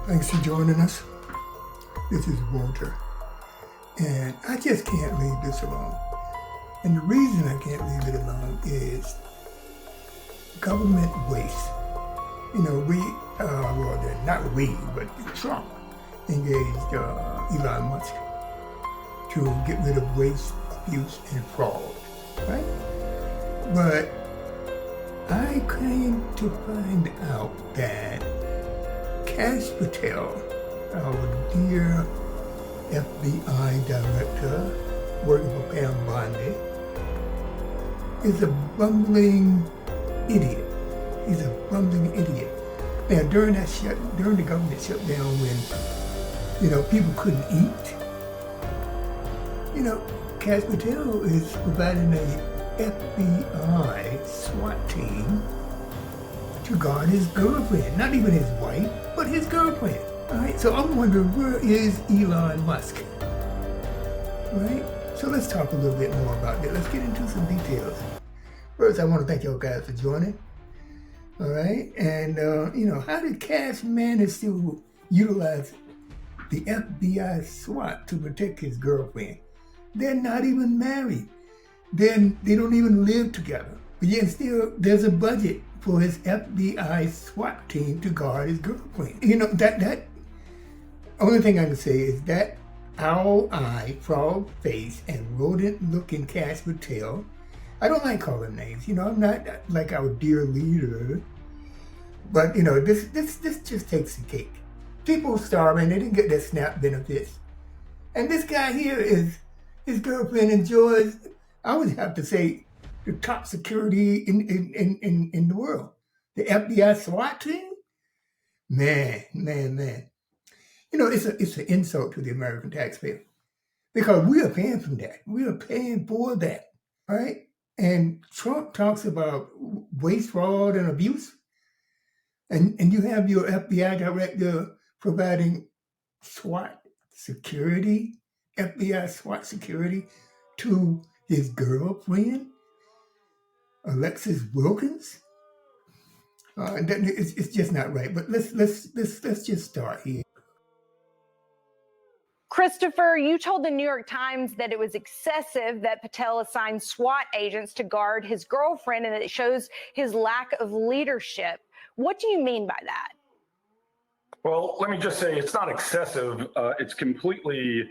Thanks for joining us. This is Walter, and I just can't leave this alone. And the reason I can't leave it alone is government waste. You know, not we, but Trump engaged Elon Musk to get rid of waste, abuse, and fraud, right? But I came to find out that Kash Patel, our dear FBI Director working for Pam Bondi, is a bumbling idiot. He's a bumbling idiot. Now, during the government shutdown, when people couldn't eat, Kash Patel is providing a FBI SWAT team to guard his girlfriend, not even his wife, but his girlfriend. All right, so I'm wondering, where is Elon Musk? Right? So let's talk a little bit more about that. Let's get into some details. First, I want to thank y'all guys for joining. All right, and how did Kash manage to utilize the FBI SWAT to protect his girlfriend? They're not even married. Then they don't even live together. But yet still, there's a budget for his FBI SWAT team to guard his girlfriend. That only thing I can say is that owl-eye, frog-face, and rodent-looking Kash Patel. I don't like calling names. I'm not like our dear leader. But, this just takes the cake. People starving, they didn't get their SNAP benefits. And this guy here his girlfriend enjoys, I would have to say, the top security in the world. The FBI SWAT team? Man. It's an insult to the American taxpayer. Because we are paying for that. We are paying for that. All right? And Trump talks about waste, fraud, and abuse. And you have your FBI director providing SWAT security, FBI SWAT security to his girlfriend, Alexis Wilkins. It's just not right. But let's just start here. Christopher, you told the New York Times that it was excessive that Patel assigned SWAT agents to guard his girlfriend and that it shows his lack of leadership. What do you mean by that? Well, let me just say it's not excessive. It's completely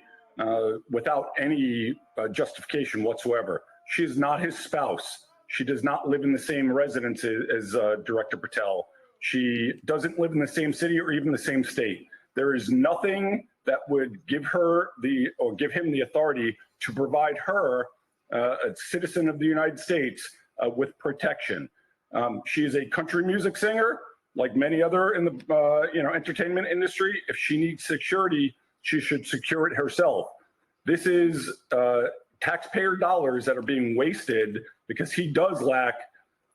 without any justification whatsoever. She is not his spouse. She does not live in the same residence as Director Patel. She doesn't live in the same city or even the same state. There is nothing that would give him the authority to provide her, a citizen of the United States, with protection. She is a country music singer, like many other in the entertainment industry. If she needs security, she should secure it herself. This is taxpayer dollars that are being wasted because he does lack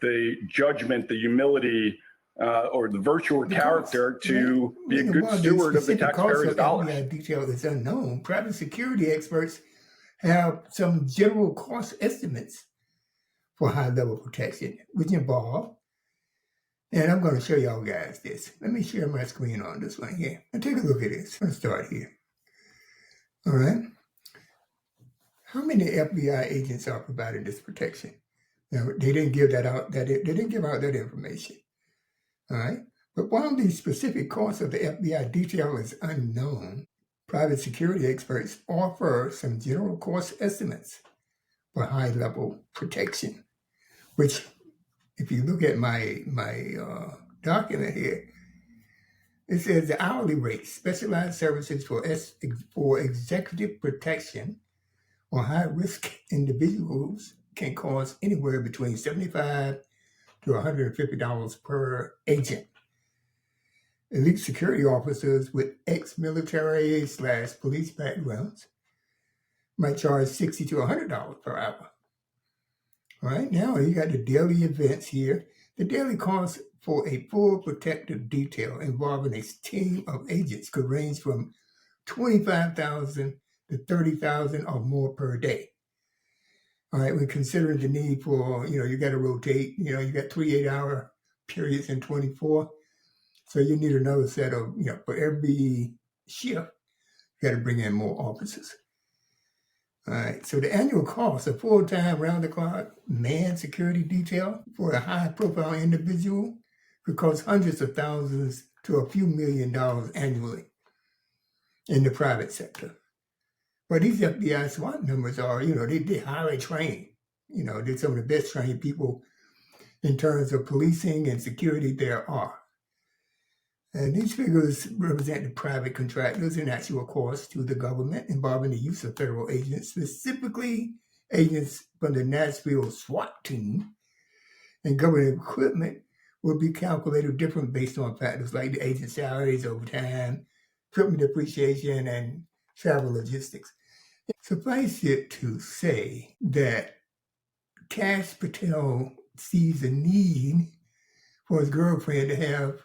the judgment, the humility, or the virtue or character to be a good steward of the taxpayers' dollars. The detail is unknown. Private security experts have some general cost estimates for high-level protection, which involve, and I'm going to show y'all guys this. Let me share my screen on this one here. And take a look at this. Let's start here. All right. How many FBI agents are providing this protection? Now, they didn't give that out. They didn't give out that information. All right. But while the specific cost of the FBI detail is unknown, private security experts offer some general cost estimates for high-level protection, which, if you look at my document here, it says the hourly rate, specialized services for executive protection or high-risk individuals can cost anywhere between $75 to $150 per agent. Elite security officers with ex-military/police backgrounds might charge $60 to $100 per hour. All right, now you got the daily events here. The daily cost for a full protective detail involving a team of agents could range from $25,000 to $30,000 or more per day. All right, when considering the need for, you got to rotate, you got 3 8-hour periods in 24. So you need another set of, for every shift, you got to bring in more officers. All right. So the annual cost of full-time, round-the-clock manned security detail for a high-profile individual could cost hundreds of thousands to a few $1,000,000 annually in the private sector. But these FBI SWAT members are, they're highly trained. They're some of the best trained people in terms of policing and security there are. And these figures represent the private contractors and actual costs to the government involving the use of federal agents, specifically agents from the Nashville SWAT team. And government equipment will be calculated different based on factors like the agent salaries, overtime, equipment depreciation, and travel logistics. Suffice it to say that Kash Patel sees a need for his girlfriend to have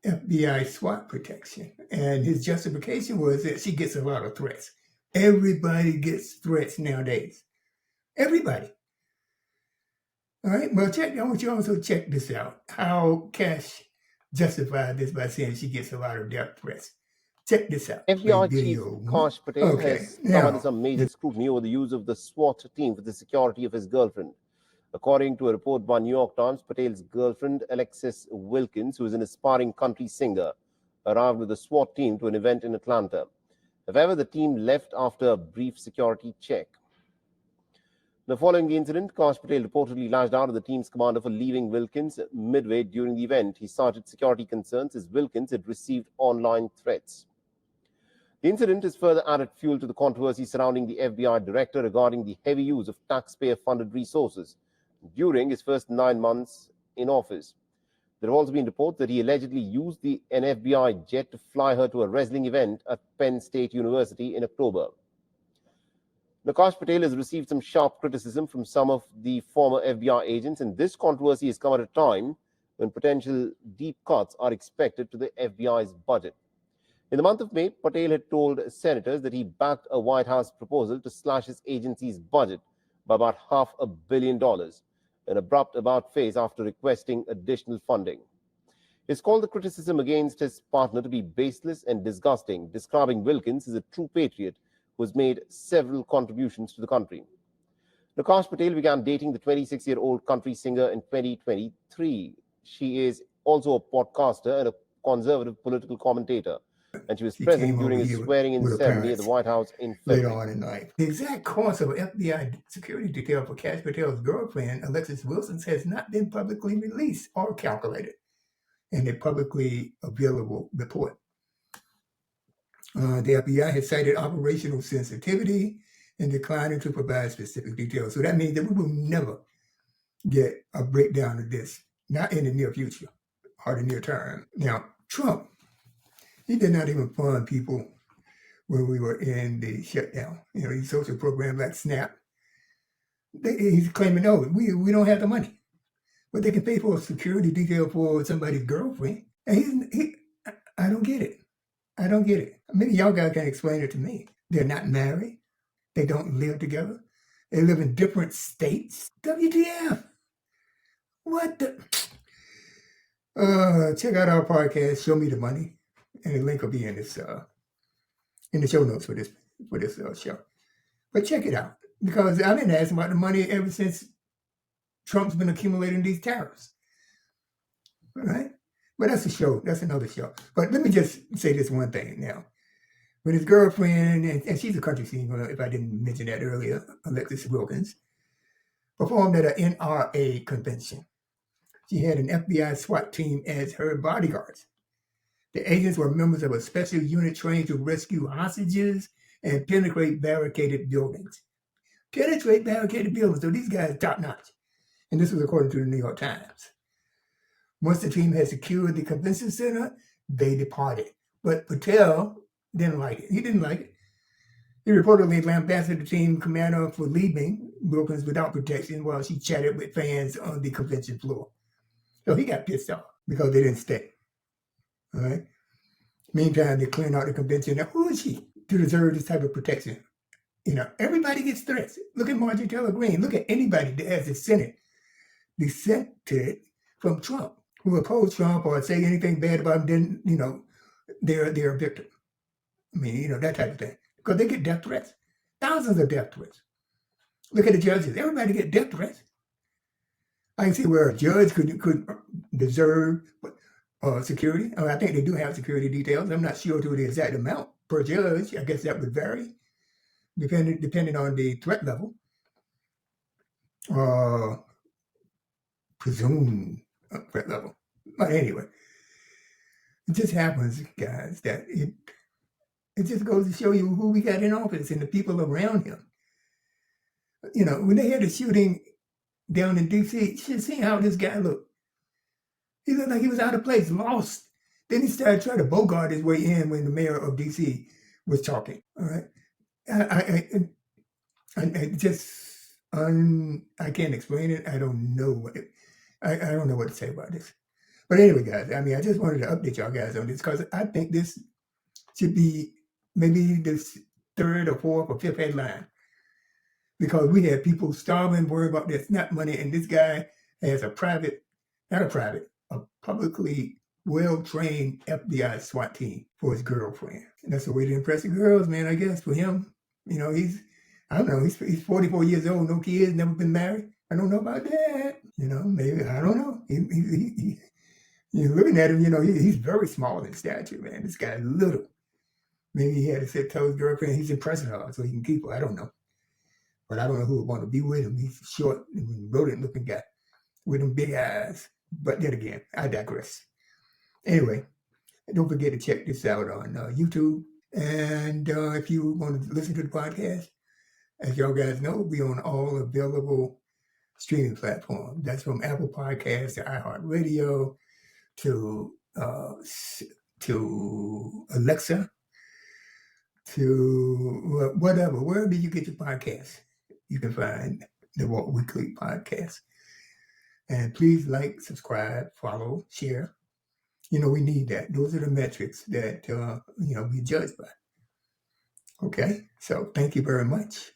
FBI SWAT protection. And his justification was that she gets a lot of threats. Everybody gets threats nowadays. Everybody. All right. Well, I want you to also check this out. How Kash justified this by saying she gets a lot of death threats. Check this out. FBI Chief Kash Patel has come under some major scrutiny over the use of the SWAT team for the security of his girlfriend. According to a report by New York Times, Patel's girlfriend, Alexis Wilkins, who is an aspiring country singer, arrived with the SWAT team to an event in Atlanta. However, the team left after a brief security check. Now, following the incident, Kash Patel reportedly lashed out at the team's commander for leaving Wilkins midway during the event. He cited security concerns as Wilkins had received online threats. The incident has further added fuel to the controversy surrounding the FBI director regarding the heavy use of taxpayer-funded resources during his first 9 months in office. There have also been reports that he allegedly used an FBI jet to fly her to a wrestling event at Penn State University in October. Kash Patel has received some sharp criticism from some of the former FBI agents, and this controversy has come at a time when potential deep cuts are expected to the FBI's budget. In the month of May, Patel had told senators that he backed a White House proposal to slash his agency's budget by about $500 million, an abrupt about-face after requesting additional funding. He's called the criticism against his partner to be baseless and disgusting, describing Wilkins as a true patriot who has made several contributions to the country. Kash Patel began dating the 26-year-old country singer in 2023. She is also a podcaster and a conservative political commentator, and she was present during his swearing-in ceremony at the White House in February. Later on in life. The exact cost of FBI security detail for Kash Patel's girlfriend, Alexis Wilkins, has not been publicly released or calculated in a publicly available report. The FBI has cited operational sensitivity and declining to provide specific details. So that means that we will never get a breakdown of this, not in the near future or the near term. Now, Trump, he did not even fund people when we were in the shutdown. These social programs like SNAP. He's claiming, no, we don't have the money. But they can pay for a security detail for somebody's girlfriend. And I don't get it. I don't get it. Maybe y'all guys can explain it to me. They're not married. They don't live together. They live in different states. WTF? What the? Check out our podcast, Show Me the Money. And the link will be in this in the show notes for this show. But check it out, because I've been asking about the money ever since Trump's been accumulating these tariffs. All right? But that's a show. That's another show. But let me just say this one thing now. When his girlfriend, and she's a country singer, if I didn't mention that earlier, Alexis Wilkins, performed at an NRA convention. She had an FBI SWAT team as her bodyguards. The agents were members of a special unit trained to rescue hostages and penetrate barricaded buildings. Penetrate barricaded buildings. So these guys are top notch. And this was according to the New York Times. Once the team had secured the convention center, they departed. But Patel didn't like it. He didn't like it. He reportedly lambasted the team commander for leaving Wilkins without protection while she chatted with fans on the convention floor. So he got pissed off because they didn't stay. All right. Meantime, they're clearing out the convention. Now, who is she to deserve this type of protection? Everybody gets threats. Look at Marjorie Taylor Greene. Look at anybody that has the Senate dissented from Trump. who oppose Trump or say anything bad about him, then, you know, they're a victim. I mean, you know, that type of thing. Because they get death threats. Thousands of death threats. Look at the judges. Everybody get death threats. I can see where a judge could deserve security. I think they do have security details. I'm not sure to the exact amount per judge. I guess that would vary depending on the threat level. Presumed threat level. But anyway, it just happens, guys, that it just goes to show you who we got in office and the people around him. You know, when they had the shooting down in D.C., you should see how this guy looked. He looked like he was out of place, lost. Then he started trying to bogart his way in when the mayor of D.C. was talking. All right, I can't explain it. I don't know I don't know what to say about this. But anyway, guys, I mean, I just wanted to update y'all guys on this because I think this should be maybe the third or fourth or fifth headline. Because we have people starving, worried about their SNAP money, and this guy has a publicly well-trained FBI SWAT team for his girlfriend. And that's the way to impress the girls, man, I guess, for him. You know, he's 44 years old, no kids, never been married. I don't know about that. You know, maybe, I don't know. You're looking at him, you know, he's very small in stature, man. This guy's little. Maybe he had to tell his girlfriend he's impressing her so he can keep her. I don't know. But I don't know who would want to be with him. He's short, rodent-looking guy with them big eyes. But then again, I digress. Anyway, don't forget to check this out on YouTube. And if you want to listen to the podcast, as y'all guys know, we're on all available streaming platforms. That's from Apple Podcasts to iHeartRadio to Alexa to whatever, wherever you get your podcasts. You can find the Walk Weekly podcast. And please like, subscribe, follow, share. You know, we need that. Those are the metrics that, we judge by. Okay, so thank you very much.